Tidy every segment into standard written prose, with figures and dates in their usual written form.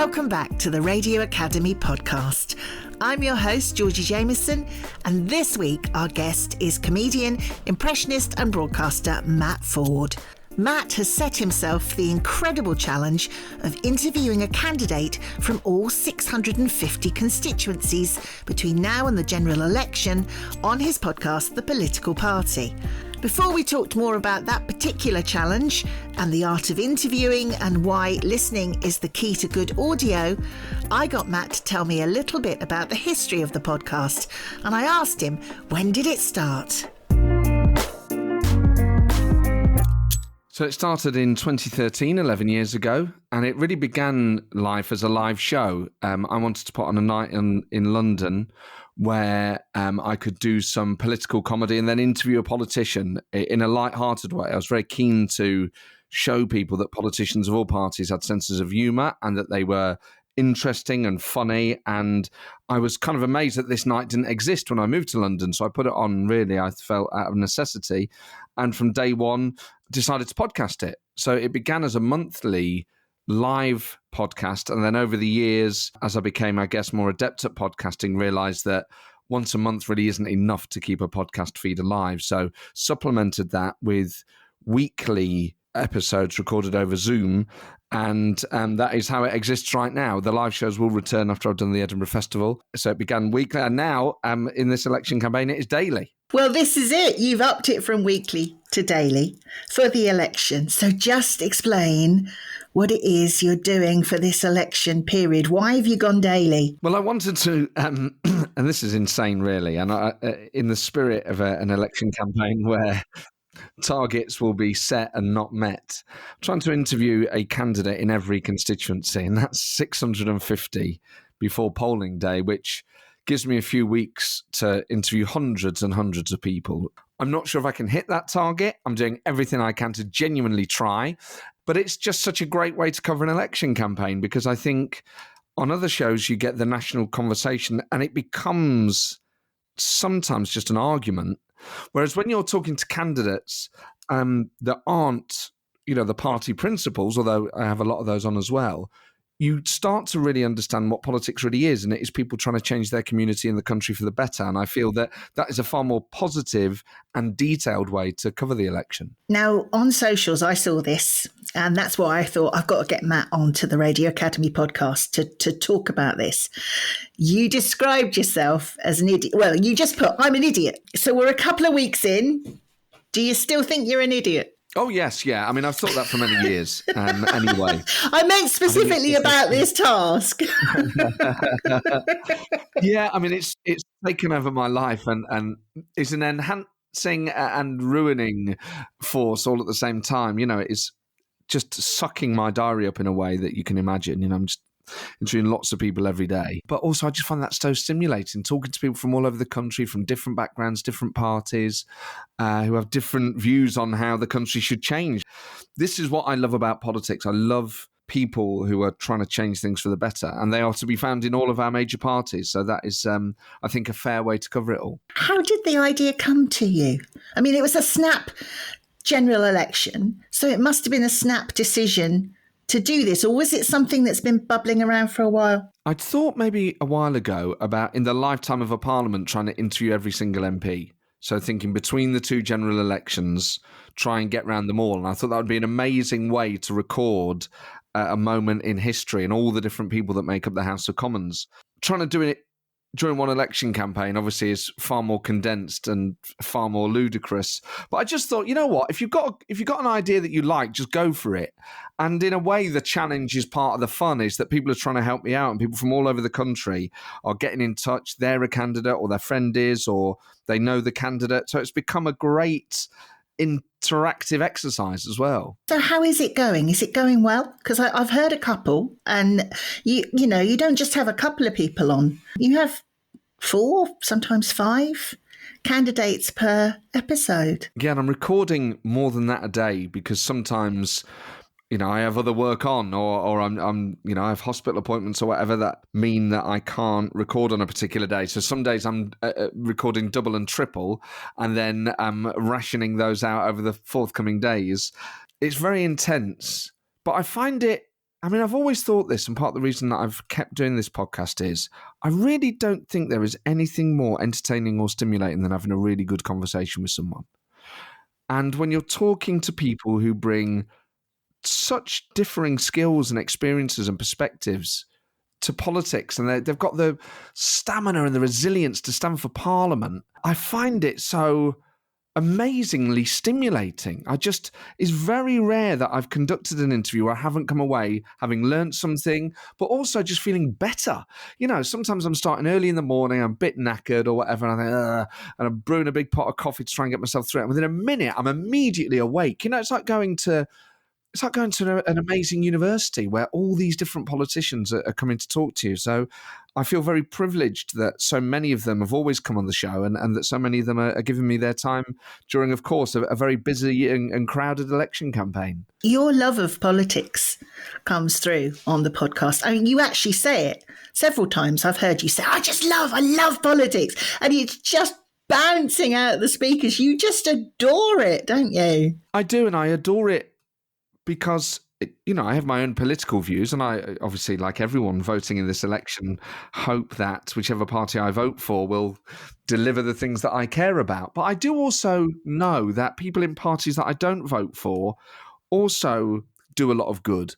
Welcome back to the Radio Academy podcast. I'm your host, Georgy Jamieson, and this week our guest is comedian, impressionist and broadcaster Matt Forde. Matt has set himself the incredible challenge of interviewing a candidate from all 650 constituencies between now and the general election on his podcast, The Political Party. Before we talked more about that particular challenge and the art of interviewing and why listening is the key to good audio, I got Matt to tell me a little bit about the history of the podcast, and I asked him, when did it start? So it started in 2013, 11 years ago, and it really began life as a live show. I wanted to put on a night in London where I could do some political comedy and then interview a politician in a light-hearted way. I was very keen to show people that politicians of all parties had senses of humour and that they were interesting and funny, and I was kind of amazed that this night didn't exist when I moved to London, so I put it on, really, I felt, out of necessity, and from day one decided to podcast it. So it began as a monthly live podcast, and then over the years, as I became, I guess, more adept at podcasting, realised that once a month really isn't enough to keep a podcast feed alive, so supplemented that with weekly episodes recorded over Zoom, and that is how it exists right now. The live shows will return after I've done the Edinburgh Festival. So it began weekly, and now in this election campaign, it is daily. Well, this is it. You've upped it from weekly to daily for the election. So just explain what it is you're doing for this election period. Why have you gone daily? Well, I wanted to, and this is insane, really, and in the spirit of an election campaign where targets will be set and not met, I'm trying to interview a candidate in every constituency, and that's 650 before polling day, which gives me a few weeks to interview hundreds and hundreds of people. I'm not sure if I can hit that target. I'm doing everything I can to genuinely try, but it's just such a great way to cover an election campaign, because I think on other shows you get the national conversation and it becomes sometimes just an argument. Whereas when you're talking to candidates that aren't, the party principles, although I have a lot of those on as well, you start to really understand what politics really is, and it is people trying to change their community and the country for the better. And I feel that that is a far more positive and detailed way to cover the election. Now, on socials, I saw this, and that's why I thought I've got to get Matt onto the Radio Academy podcast to talk about this. You described yourself as an idiot. Well, you just put, I'm an idiot. So we're a couple of weeks in. Do you still think you're an idiot? Oh, yes, yeah. I mean, I've thought that for many years anyway. I meant specifically about this task. Yeah, I mean, it's taken over my life and it's an enhancing and ruining force all at the same time. It is just sucking my diary up in a way that you can imagine. I'm just interviewing lots of people every day. But also I just find that so stimulating, talking to people from all over the country, from different backgrounds, different parties, who have different views on how the country should change. This is what I love about politics. I love people who are trying to change things for the better, and they are to be found in all of our major parties. So that is, I think, a fair way to cover it all. How did the idea come to you? I mean, it was a snap general election, so it must have been a snap decision to do this, or was it something that's been bubbling around for a while? I'd thought maybe a while ago about, in the lifetime of a parliament, trying to interview every single MP. So thinking between the two general elections, try and get round them all. And I thought that would be an amazing way to record a moment in history and all the different people that make up the House of Commons. Trying to do it during one election campaign obviously is far more condensed and far more ludicrous. But I just thought, you know what, if you've got an idea that you like, just go for it. And in a way, the challenge is part of the fun, is that people are trying to help me out, and people from all over the country are getting in touch. They're a candidate, or their friend is, or they know the candidate. So it's become a great interactive exercise as well. So how is it going? Is it going well? Because I've heard a couple, and you don't just have a couple of people on. You have 4, sometimes 5 candidates per episode. Yeah, and I'm recording more than that a day, because sometimes I have other work on, or I'm I have hospital appointments or whatever that mean that I can't record on a particular day. So some days I'm recording double and triple, and then I'm rationing those out over the forthcoming days. It's very intense, but I find it I mean, I've always thought this, and part of the reason that I've kept doing this podcast is I really don't think there is anything more entertaining or stimulating than having a really good conversation with someone. And when you're talking to people who bring such differing skills and experiences and perspectives to politics, and they've got the stamina and the resilience to stand for Parliament, I find it so amazingly stimulating. It's very rare that I've conducted an interview where I haven't come away having learned something, but also just feeling better. You know, sometimes I'm starting early in the morning, I'm a bit knackered or whatever, and I think, and I'm brewing a big pot of coffee to try and get myself through it. And within a minute, I'm immediately awake. You know, it's like going to an amazing university where all these different politicians are coming to talk to you. So I feel very privileged that so many of them have always come on the show, and that so many of them are giving me their time during, of course, a very busy and crowded election campaign. Your love of politics comes through on the podcast. I mean, you actually say it several times. I've heard you say, I love politics. And it's just bouncing out the speakers. You just adore it, don't you? I do, and I adore it because, you know, I have my own political views, and I obviously, like everyone voting in this election, hope that whichever party I vote for will deliver the things that I care about. But I do also know that people in parties that I don't vote for also do a lot of good.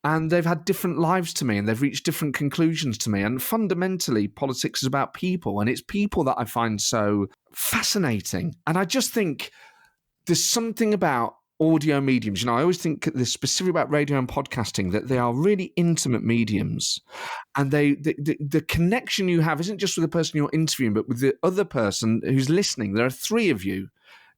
And they've had different lives to me, and they've reached different conclusions to me. And fundamentally, politics is about people, and it's people that I find so fascinating. And I just think there's something about audio mediums. You know, I always think this specifically about radio and podcasting, that they are really intimate mediums, and the connection you have isn't just with the person you're interviewing, but with the other person who's listening. There are three of you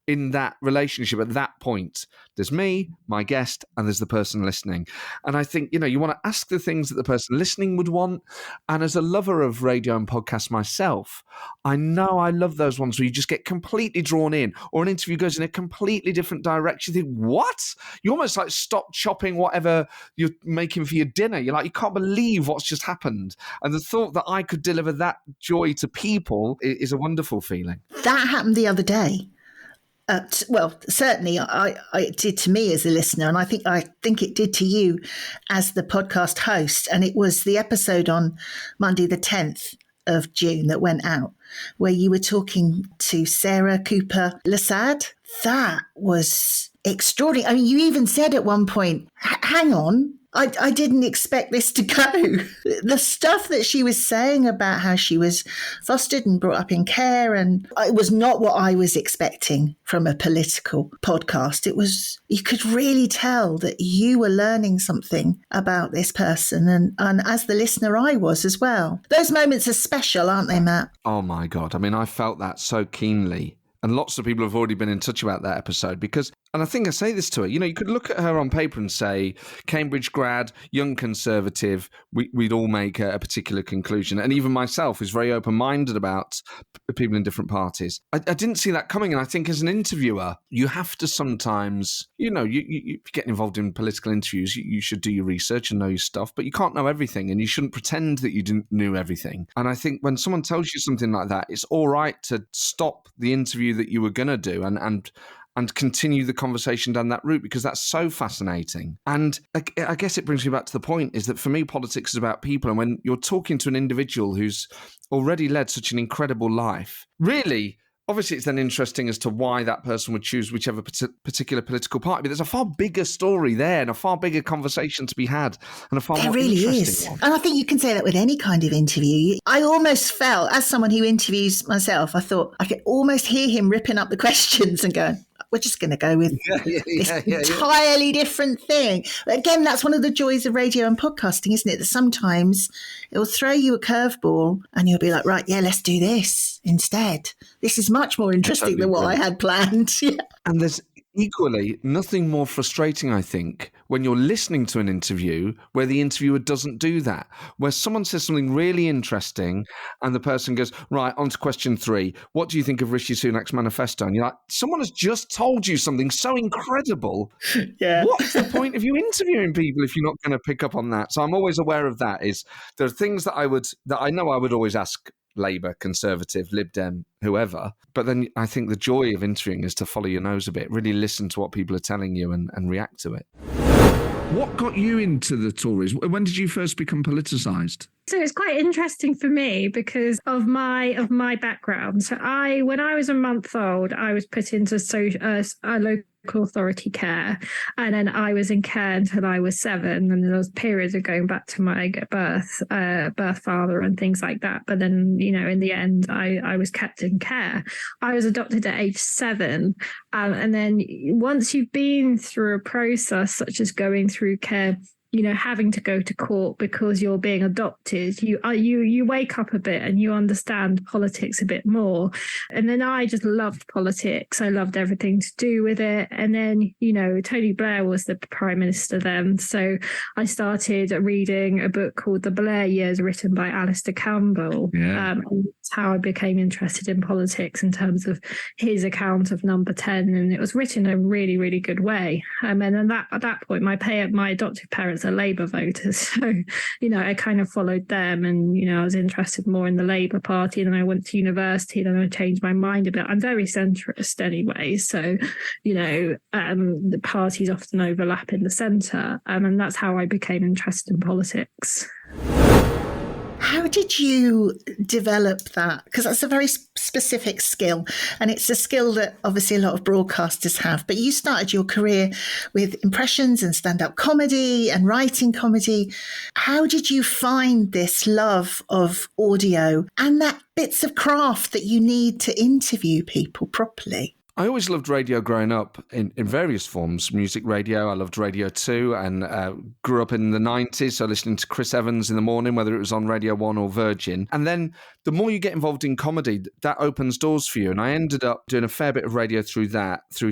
in that relationship at that point. There's me, my guest, and there's the person listening. And I think, you know, you want to ask the things that the person listening would want. And as a lover of radio and podcasts myself, I know I love those ones where you just get completely drawn in, or an interview goes in a completely different direction. You think, what? You almost like stop chopping whatever you're making for your dinner. You're like, you can't believe what's just happened. And the thought that I could deliver that joy to people is a wonderful feeling. That happened the other day. Well, certainly it did to me as a listener, and I think it did to you as the podcast host. And it was the episode on Monday, the 10th of June that went out, where you were talking to Sarah Cooper Lasad. That was extraordinary. I mean, you even said at one point, hang on, I didn't expect this to go. The stuff that she was saying about how she was fostered and brought up in care, and it was not what I was expecting from a political podcast. It was, you could really tell that you were learning something about this person, and as the listener I was as well. Those moments are special, aren't they, Matt? Oh my God. I mean, I felt that so keenly. And lots of people have already been in touch about that episode because, and I think I say this to her, you know, you could look at her on paper and say, Cambridge grad, young conservative, we'd all make a particular conclusion. And even myself is very open-minded about people in different parties. I didn't see that coming. And I think as an interviewer, you have to sometimes, you know, you get involved in political interviews, you should do your research and know your stuff, but you can't know everything, and you shouldn't pretend that you knew everything. And I think when someone tells you something like that, it's all right to stop the interview that you were going to do and continue the conversation down that route, because that's so fascinating. And I guess it brings me back to the point is that for me, politics is about people. And when you're talking to an individual who's already led such an incredible life, really, obviously it's then interesting as to why that person would choose whichever particular political party. But there's a far bigger story there, and a far bigger conversation to be had, and a far more interesting one. And I think you can say that with any kind of interview. I almost felt, as someone who interviews myself, I thought I could almost hear him ripping up the questions and going, we're just going to go with this entirely different thing. But again, that's one of the joys of radio and podcasting, isn't it? That sometimes it will throw you a curveball and you'll be like, right, yeah, let's do this instead. This is much more interesting than what I had planned. Yeah. And there's equally nothing more frustrating, I think, when you're listening to an interview where the interviewer doesn't do that, where someone says something really interesting and the person goes, right, on to question 3. What do you think of Rishi Sunak's manifesto? And you're like, someone has just told you something so incredible. Yeah. What's the point of you interviewing people if you're not going to pick up on that? So I'm always aware of that. Is there are things that I know I would always ask Labour, Conservative, Lib Dem, whoever. But then I think the joy of interviewing is to follow your nose a bit, really listen to what people are telling you and react to it. What got you into the Tories? When did you first become politicised? So it's quite interesting for me because of my background. So when I was a month old, I was put into a local authority care, and then I was in care until I was 7. And there was periods of going back to my birth father and things like that. But then, in the end, I was kept in care. I was adopted at age 7, and then once you've been through a process such as going through care, having to go to court because you're being adopted, you wake up a bit and you understand politics a bit more. And then I just loved politics. I loved everything to do with it. And then, Tony Blair was the Prime Minister then. So I started reading a book called The Blair Years, written by Alistair Campbell. Yeah. And that's how I became interested in politics in terms of his account of Number 10. And it was written in a really, really good way. And then at that point, my adoptive parents are Labour voters. So, I kind of followed them, and, I was interested more in the Labour Party. And then I went to university, and then I changed my mind a bit. I'm very centrist anyway. So, the parties often overlap in the centre. And that's how I became interested in politics. How did you develop that? Because that's a very specific skill, and it's a skill that obviously a lot of broadcasters have. But you started your career with impressions and stand-up comedy and writing comedy. How did you find this love of audio and that bits of craft that you need to interview people properly? I always loved radio growing up in various forms. Music radio, I loved Radio 2, and grew up in the 90s, so listening to Chris Evans in the morning, whether it was on Radio 1 or Virgin. And then the more you get involved in comedy, that opens doors for you. And I ended up doing a fair bit of radio through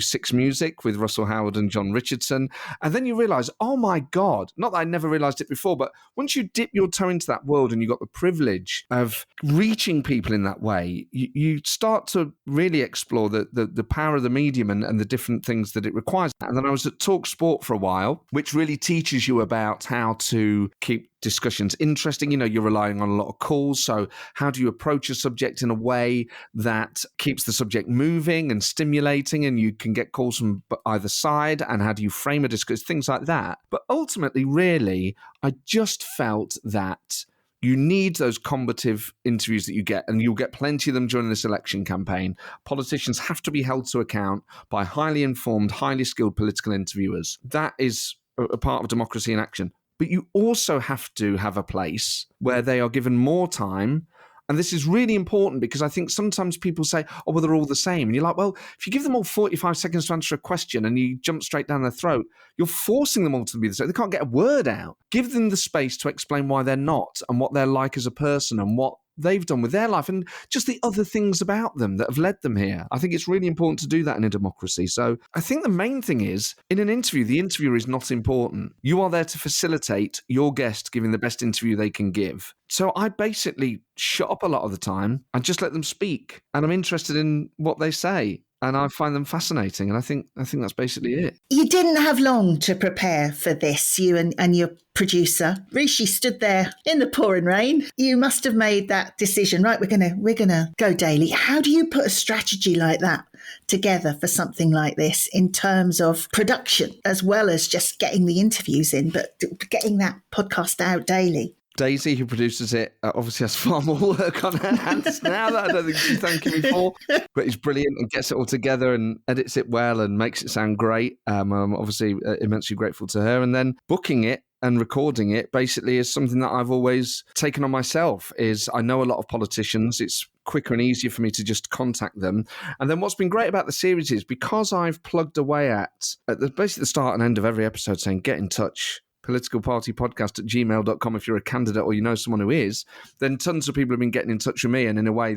6 Music with Russell Howard and John Richardson. And then you realise, oh my God, not that I never realised it before, but once you dip your toe into that world and you've got the privilege of reaching people in that way, you start to really explore the power of the medium and the different things that it requires. And then I was at Talk Sport for a while, which really teaches you about how to keep discussions interesting. You're relying on a lot of calls. So how do you approach a subject in a way that keeps the subject moving and stimulating, and you can get calls from either side? And how do you frame a discussion? Things like that. But ultimately, really, I just felt that you need those combative interviews that you get, and you'll get plenty of them during this election campaign. Politicians have to be held to account by highly informed, highly skilled political interviewers. That is a part of democracy in action. But you also have to have a place where they are given more time. And this is really important because I think sometimes people say, oh, well, they're all the same. And you're like, well, if you give them all 45 seconds to answer a question and you jump straight down their throat, you're forcing them all to be the same. They can't get a word out. Give them the space to explain why they're not and what they're like as a person and what they've done with their life and just the other things about them that have led them here. I think it's really important to do that in a democracy. So I think the main thing is, in an interview, the interviewer is not important. You are there to facilitate your guest giving the best interview they can give. So I basically shut up a lot of the time and just let them speak. And I'm interested in what they say. And I find them fascinating. And I think that's basically it. You didn't have long to prepare for this, you and your producer. Rishi stood there in the pouring rain. You must have made that decision, right? We're gonna go daily. How do you put a strategy like that together for something like this in terms of production, as well as just getting the interviews in, but getting that podcast out daily? Daisy, who produces it, obviously has far more work on her hands now that I don't think she's thanking me for. But he's brilliant and gets it all together and edits it well and makes it sound great. I'm obviously immensely grateful to her. And then booking it and recording it basically is something that I've always taken on myself. Is I know a lot of politicians. It's quicker and easier for me to just contact them. And then what's been great about the series is because I've plugged away at basically the start and end of every episode saying, get in touch. politicalpartypodcast@gmail.com if you're a candidate or you know someone who is, then tons of people have been getting in touch with me, and in a way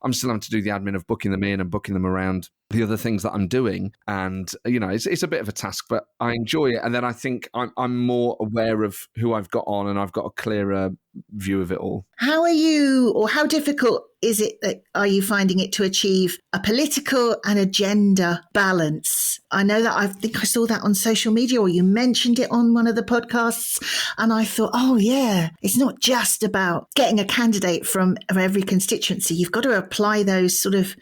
I'm still having to do the admin of booking them in and booking them around the other things that I'm doing. And it's a bit of a task, but I enjoy it. And then I think I'm more aware of who I've got on, and I've got a clearer view of it all. How difficult is it are you finding it to achieve a political and a gender balance? I know that I think I saw that on social media, or you mentioned it on one of the podcasts, and I thought, oh yeah, it's not just about getting a candidate from every constituency. You've got to apply those sort of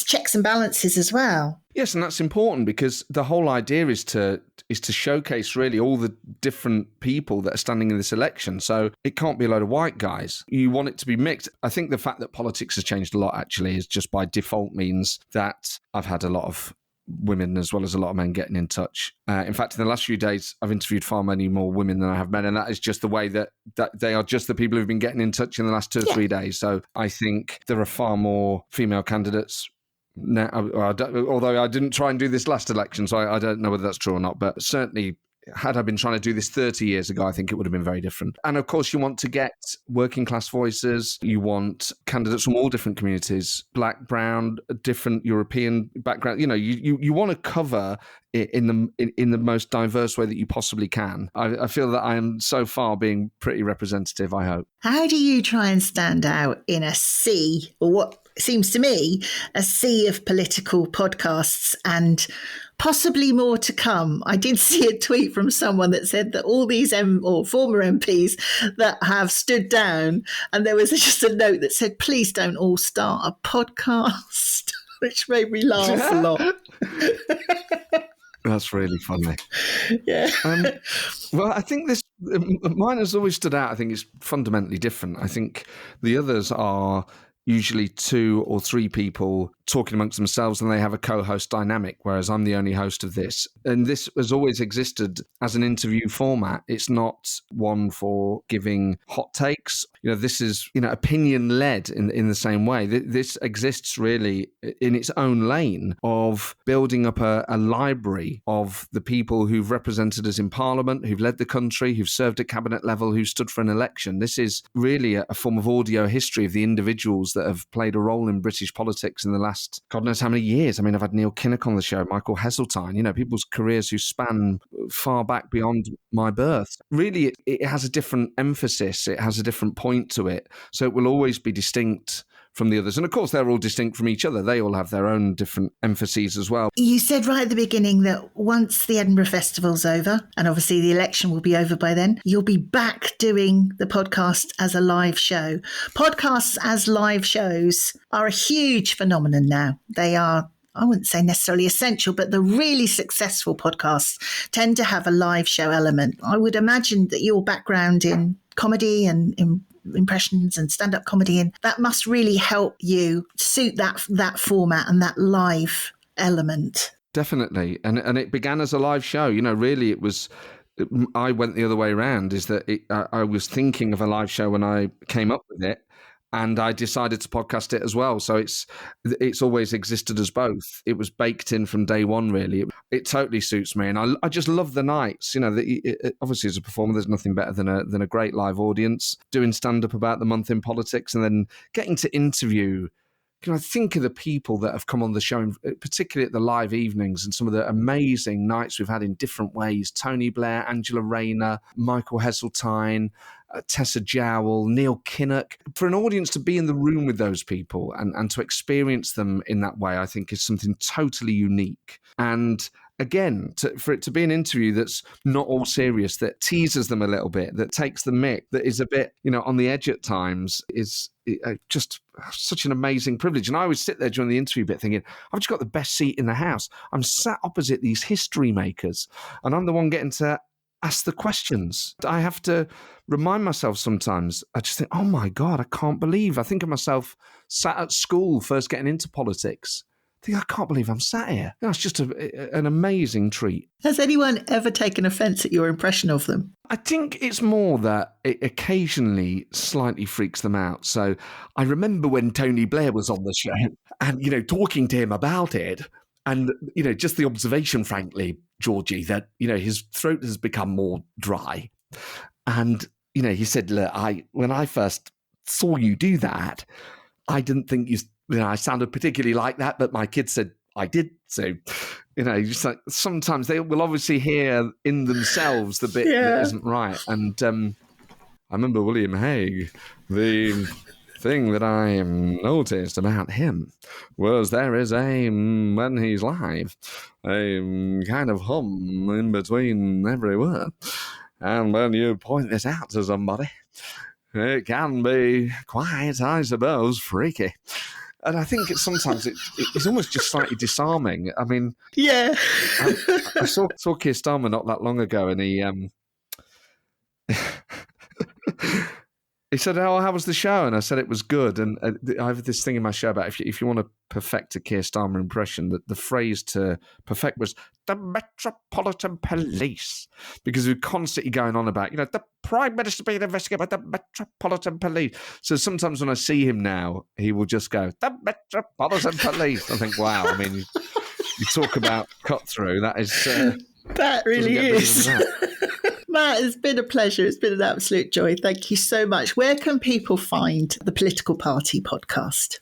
checks and balances as well. Yes, and that's important because the whole idea is to showcase really all the different people that are standing in this election. So it can't be a load of white guys. You want it to be mixed. I think the fact that politics has changed a lot actually is just by default means that I've had a lot of women as well as a lot of men getting in touch. In fact, in the last few days, I've interviewed far many more women than I have men, and that is just the way that they are just the people who've been getting in touch in the last 2 or 3 days. So I think there are far more female candidates now, although I didn't try and do this last election, so I don't know whether that's true or not, but certainly had I been trying to do this 30 years ago, I think it would have been very different. And of course, you want to get working class voices. You want candidates from all different communities, black, brown, different European background. You know, you want to cover it in the most diverse way that you possibly can. I feel that I am so far being pretty representative, I hope. How do you try and stand out in a sea, or what seems to me a sea of political podcasts, and possibly more to come? I did see a tweet from someone that said that all these former MPs that have stood down, and there was just a note that said, please don't all start a podcast, which made me laugh a lot. That's really funny. Yeah. Well, I think mine has always stood out. I think it's fundamentally different. I think the others are usually 2 or 3 people talking amongst themselves, and they have a co-host dynamic, whereas I'm the only host of this. And this has always existed as an interview format. It's not one for giving hot takes. You know, this is, opinion-led in the same way. This exists really in its own lane of building up a library of the people who've represented us in Parliament, who've led the country, who've served at cabinet level, who stood for an election. This is really a form of audio history of the individuals that have played a role in British politics in the last God knows how many years. I mean, I've had Neil Kinnock on the show, Michael Heseltine, people's careers who span far back beyond my birth. Really, it has a different emphasis. It has a different point to it. So it will always be distinct from the others. And of course, they're all distinct from each other. They all have their own different emphases as well. You said right at the beginning that once the Edinburgh Festival's over, and obviously the election will be over by then, you'll be back doing the podcast as a live show. Podcasts as live shows are a huge phenomenon now. They are, I wouldn't say necessarily essential, but the really successful podcasts tend to have a live show element. I would imagine that your background in comedy and in impressions and stand-up comedy, and that must really help you suit that format and that live element. Definitely. And it began as a live show. Really it was, I went the other way around, is that I was thinking of a live show when I came up with it, and I decided to podcast it as well. So it's always existed as both. It was baked in from day one, really. It totally suits me. And I just love the nights. Obviously, as a performer, there's nothing better than a great live audience, doing stand-up about the month in politics, and then getting to interview. I think of the people that have come on the show, particularly at the live evenings, and some of the amazing nights we've had in different ways. Tony Blair, Angela Rayner, Michael Heseltine, Tessa Jowell, Neil Kinnock. For an audience to be in the room with those people and to experience them in that way, I think is something totally unique. And again, for it to be an interview that's not all serious, that teases them a little bit, that takes the mick, that is a bit, on the edge at times, is just such an amazing privilege. And I always sit there during the interview bit thinking, I've just got the best seat in the house. I'm sat opposite these history makers, and I'm the one getting to ask the questions. I have to remind myself sometimes. I just think, oh my God, I can't believe. I think of myself sat at school first getting into politics. I can't believe I'm sat here. It's just an amazing treat. Has anyone ever taken offence at your impression of them? I think it's more that it occasionally slightly freaks them out. So I remember when Tony Blair was on the show and, talking to him about it. And, just the observation, frankly, Georgie, that, his throat has become more dry. And, he said, look, when I first saw you do that, I didn't think I sounded particularly like that, but my kids said I did. So, just like sometimes they will obviously hear in themselves the bit that isn't right. And I remember William Hague, the thing that I noticed about him was there is when he's live, a kind of hum in between every word. And when you point this out to somebody, it can be quite, I suppose, freaky. And I think sometimes it's almost just slightly disarming. I mean, yeah. I saw Keir Starmer not that long ago, and he he said, "Oh, how was the show?" And I said it was good. And I have this thing in my show about if you want to perfect a Keir Starmer impression, that the phrase to perfect was the Metropolitan Police, because we're constantly going on about, the Prime Minister being investigated by the Metropolitan Police. So sometimes when I see him now, he will just go, the Metropolitan Police. I think, wow. I mean, you talk about cut through. That is that really is. Matt, it's been a pleasure. It's been an absolute joy. Thank you so much. Where can people find the Political Party podcast?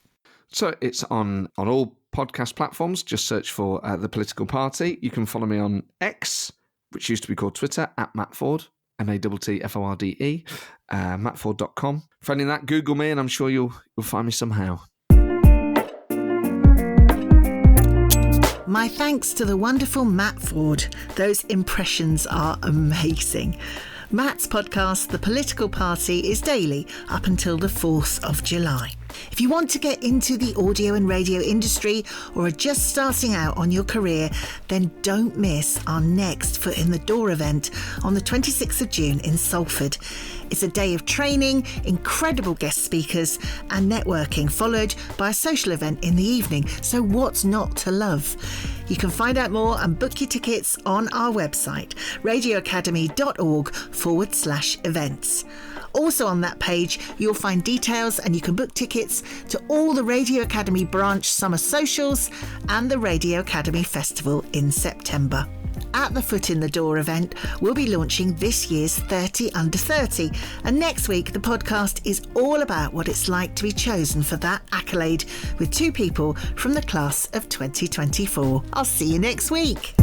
So it's on all podcast platforms. Just search for The Political Party. You can follow me on X, which used to be called Twitter, at Matt Forde, MATTFORDE, mattforde.com. Finding that, Google me, and I'm sure you'll find me somehow. My thanks to the wonderful Matt Forde. Those impressions are amazing. Matt's podcast, The Political Party, is daily up until the 4th of July. If you want to get into the audio and radio industry or are just starting out on your career, then don't miss our next Foot in the Door event on the 26th of June in Salford. It's a day of training, incredible guest speakers and networking, followed by a social event in the evening. So what's not to love? You can find out more and book your tickets on our website, radioacademy.org/events. Also on that page, you'll find details and you can book tickets to all the Radio Academy branch summer socials and the Radio Academy Festival in September. At the Foot in the Door event, we'll be launching this year's 30 Under 30. And next week, the podcast is all about what it's like to be chosen for that accolade with two people from the class of 2024. I'll see you next week.